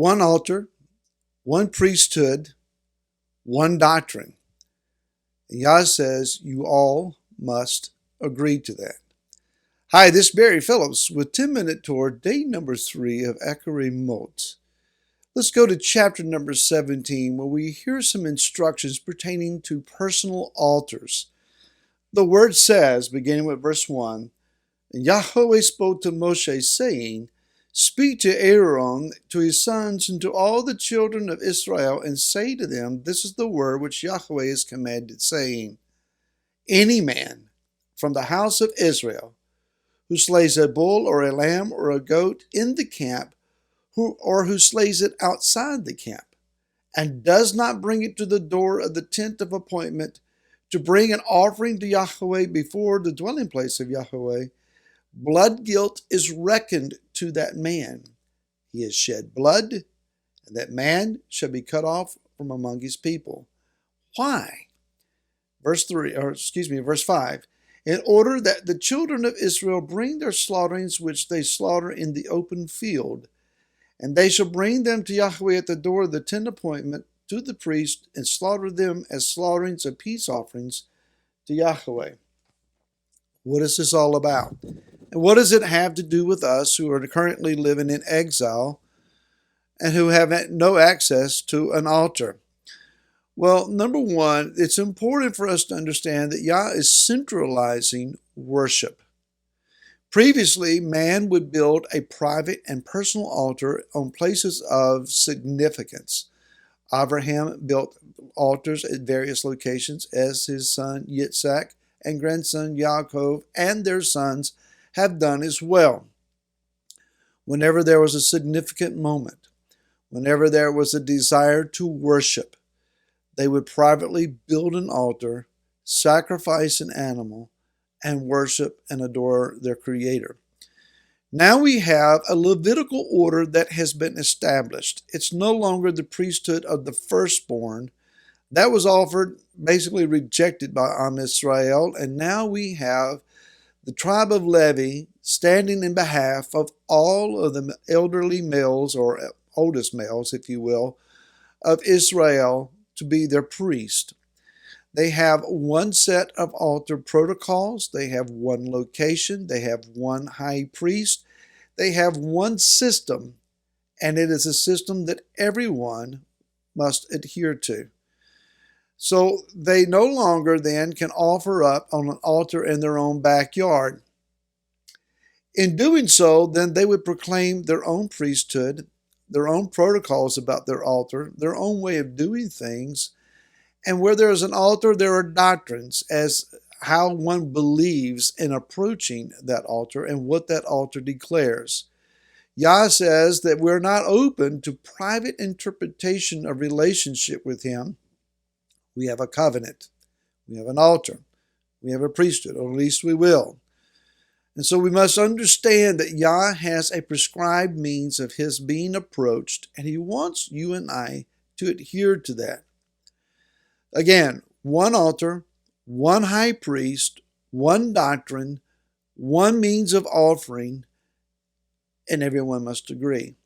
one altar, one priesthood, one doctrine. And Yah says you all must agree to that. Hi, this is Barry Phillips with 10-Minute Torah, day number 3 of Acharei Mot. Let's go to chapter number 17, where we hear some instructions pertaining to personal altars. The word says, beginning with verse 1, and Yahweh spoke to Moshe, saying, Speak to Aaron, to his sons, and to all the children of Israel, and say to them, This is the word which Yahweh has commanded, saying, Any man from the house of Israel who slays a bull or a lamb or a goat in the camp, or who slays it outside the camp, and does not bring it to the door of the tent of appointment to bring an offering to Yahweh before the dwelling place of Yahweh, blood guilt is reckoned to that man. He has shed blood, and that man shall be cut off from among his people. Why? Verse 5. In order that the children of Israel bring their slaughterings which they slaughter in the open field, and they shall bring them to Yahweh at the door of the tent appointment to the priest, and slaughter them as slaughterings of peace offerings to Yahweh. What is this all about? And what does it have to do with us who are currently living in exile and who have no access to an altar? Well, number one, it's important for us to understand that Yah is centralizing worship. Previously, man would build a private and personal altar on places of significance. Abraham built altars at various locations, as his son Yitzhak and grandson Yaakov and their sons have done as well. Whenever there was a significant moment, whenever there was a desire to worship, they would privately build an altar, sacrifice an animal, and worship and adore their Creator. Now we have a Levitical order that has been established. It's no longer the priesthood of the firstborn. That was offered, basically rejected by Am Israel, and now we have the tribe of Levi standing in behalf of all of the elderly males, or oldest males, if you will, of Israel to be their priest. They have one set of altar protocols. They have one location. They have one high priest. They have one system, and it is a system that everyone must adhere to. So they no longer then can offer up on an altar in their own backyard. In doing so, then they would proclaim their own priesthood, their own protocols about their altar, their own way of doing things. And where there is an altar, there are doctrines as how one believes in approaching that altar and what that altar declares. Yah says that we're not open to private interpretation of relationship with Him. We have a covenant. We have an altar. We have a priesthood, or at least we will. And so we must understand that Yah has a prescribed means of His being approached, and He wants you and I to adhere to that. Again, one altar, one high priest, one doctrine, one means of offering, and everyone must agree.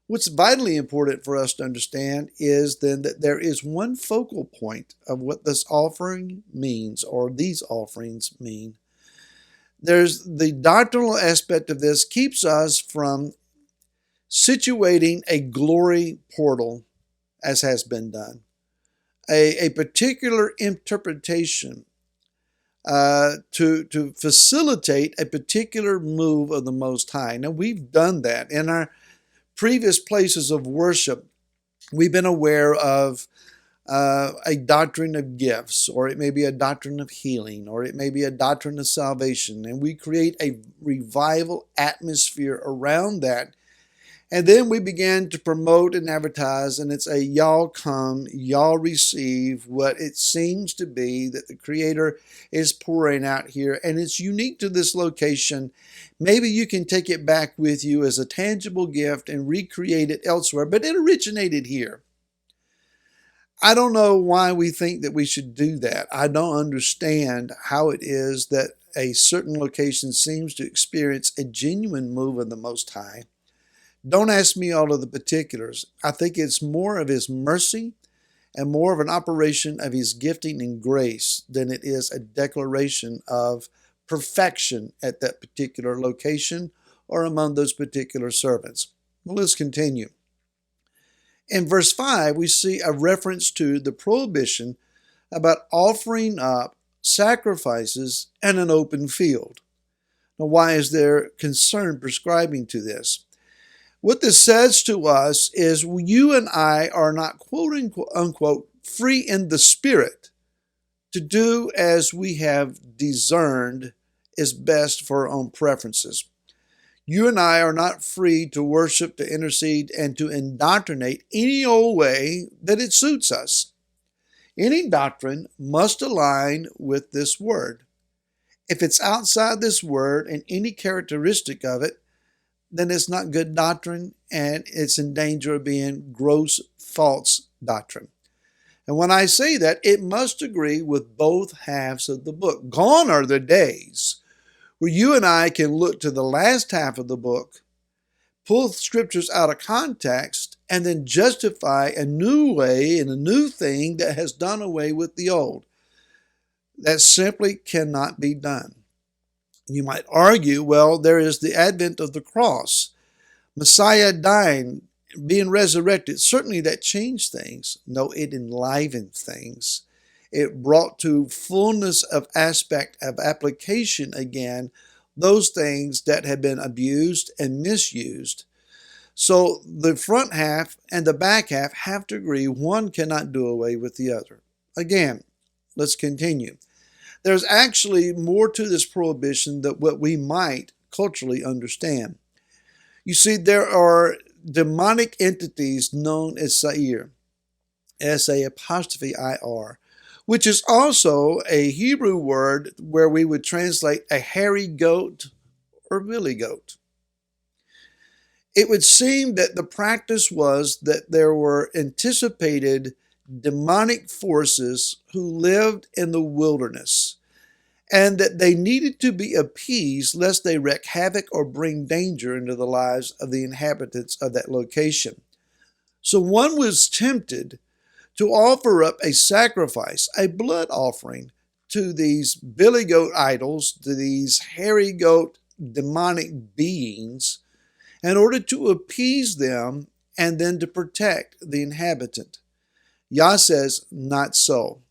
What's vitally important for us to understand is then that there is one focal point of what this offering means, or these offerings mean. There's the doctrinal aspect of this keeps us from situating a glory portal, as has been done. A particular interpretation to facilitate a particular move of the Most High. Now, we've done that. In our previous places of worship, we've been aware of a doctrine of gifts, or it may be a doctrine of healing, or it may be a doctrine of salvation, and we create a revival atmosphere around that. And then we began to promote and advertise, and it's a y'all come, y'all receive what it seems to be that the Creator is pouring out here, and it's unique to this location. Maybe you can take it back with you as a tangible gift and recreate it elsewhere, but it originated here. I don't know why we think that we should do that. I don't understand how it is that a certain location seems to experience a genuine move of the Most High, Don't ask me all of the particulars. I think it's more of His mercy and more of an operation of His gifting and grace than it is a declaration of perfection at that particular location or among those particular servants. Well, let's continue. In verse 5, we see a reference to the prohibition about offering up sacrifices in an open field. Now, why is there concern prescribing to this? What this says to us is you and I are not, quote unquote, free in the spirit to do as we have discerned is best for our own preferences. You and I are not free to worship, to intercede, and to indoctrinate any old way that it suits us. Any doctrine must align with this word. If it's outside this word and any characteristic of it, then it's not good doctrine and it's in danger of being gross false doctrine. And when I say that, it must agree with both halves of the book. Gone are the days where you and I can look to the last half of the book, pull scriptures out of context, and then justify a new way and a new thing that has done away with the old. That simply cannot be done. You might argue, well, there is the advent of the cross, Messiah dying, being resurrected. Certainly that changed things. No, it enlivened things. It brought to fullness of aspect of application again those things that had been abused and misused. So the front half and the back half have to agree. One cannot do away with the other. Again, let's continue. There's actually more to this prohibition than what we might culturally understand. You see, there are demonic entities known as Sa'ir, S-A-apostrophe-I-R, which is also a Hebrew word where we would translate a hairy goat or billy goat. It would seem that the practice was that there were anticipated demonic forces who lived in the wilderness, and that they needed to be appeased lest they wreak havoc or bring danger into the lives of the inhabitants of that location. So one was tempted to offer up a sacrifice, a blood offering, to these billy goat idols, to these hairy goat demonic beings, in order to appease them and then to protect the inhabitant. Yah says, not so.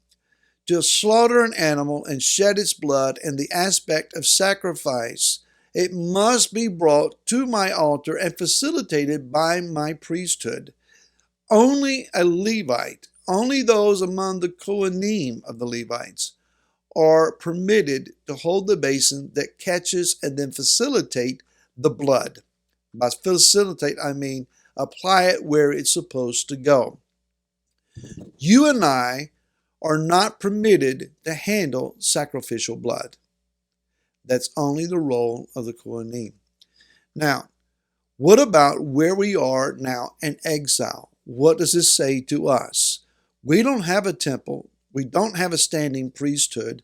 To slaughter an animal and shed its blood in the aspect of sacrifice, it must be brought to my altar and facilitated by my priesthood. Only a Levite, only those among the Kohanim of the Levites are permitted to hold the basin that catches and then facilitate the blood. By facilitate, I mean apply it where it's supposed to go. You and I are not permitted to handle sacrificial blood. That's only the role of the Kohanim. Now, what about where we are now in exile? What does this say to us? We don't have a temple. We don't have a standing priesthood.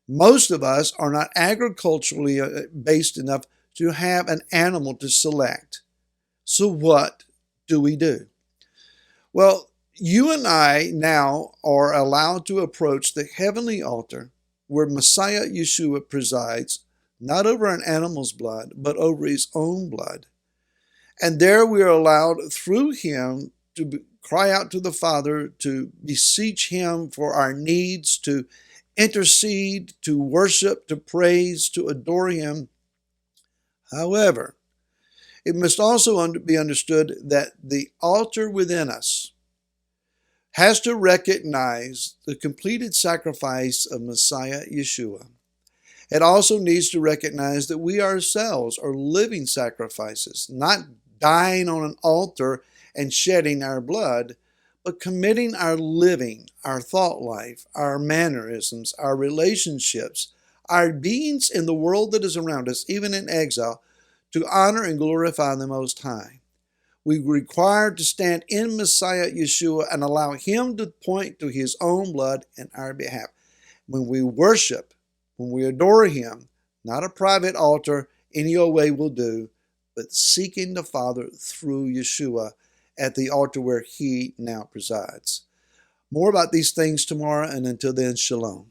Most of us are not agriculturally based enough to have an animal to select. So what do we do? Well, you and I now are allowed to approach the heavenly altar where Messiah Yeshua presides, not over an animal's blood, but over his own blood. And there we are allowed through him to cry out to the Father, to beseech him for our needs, to intercede, to worship, to praise, to adore him. However, it must also be understood that the altar within us has to recognize the completed sacrifice of Messiah Yeshua. It also needs to recognize that we ourselves are living sacrifices, not dying on an altar and shedding our blood, but committing our living, our thought life, our mannerisms, our relationships, our beings in the world that is around us, even in exile, to honor and glorify the Most High. We require to stand in Messiah Yeshua and allow him to point to his own blood in our behalf. When we worship, when we adore him, not a private altar, any old way will do, but seeking the Father through Yeshua at the altar where he now presides. More about these things tomorrow, and until then, shalom.